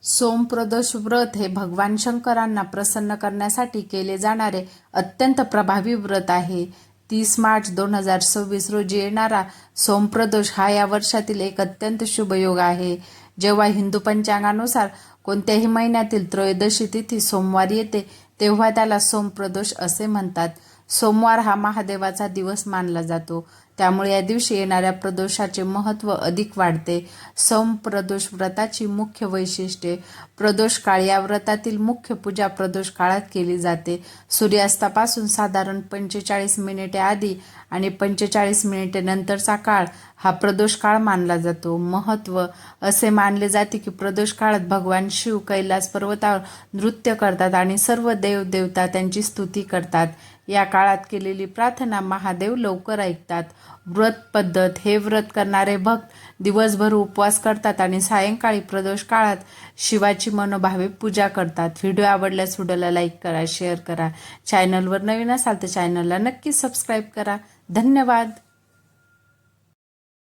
सोमप्रदोष व्रत हे भगवान शंकरांना प्रसन्न करण्यासाठी केले जाणारे अत्यंत प्रभावी व्रत आहे. 30 मार्च 2026 रोजी येणारा सोमप्रदोष हा या वर्षातील एक अत्यंत शुभ योग आहे. जेव्हा हिंदू पंचांगानुसार कोणत्याही महिन्यातील त्रयोदशी तिथी सोमवार येते तेव्हा त्याला सोमप्रदोष असे म्हणतात. सोमवार हा महादेवाचा दिवस मानला जातो, त्यामुळे या दिवशी येणाऱ्या प्रदोषाचे महत्त्व अधिक वाढते. सोमप्रदोष व्रताची मुख्य वैशिष्ट्ये. प्रदोष काळ या व्रतातील मुख्य पूजा प्रदोष काळात केली जाते. सूर्यास्तापासून साधारण 45 मिनिटे आधी आणि 45 मिनिटे नंतरचा काळ हा प्रदोष काळ मानला जातो. महत्त्व. असे मानले जाते की प्रदोष काळात भगवान शिव कैलास पर्वतावर नृत्य करतात आणि सर्व देवदेवता त्यांची स्तुती करतात. या काळात केलेली प्रार्थना महादेव लवकर ऐकतात. व्रत पद्धत. हे व्रत करणारे भक्त दिवसभर उपवास करतात आणि सायंकाळी प्रदोष काळात शिवाची मनोभावे पूजा करतात. व्हिडिओ आवडल्यास व्हिडिओला लाईक करा, शेअर करा. चॅनलवर नवीन असाल तर चॅनलला नक्की सबस्क्राईब करा. धन्यवाद.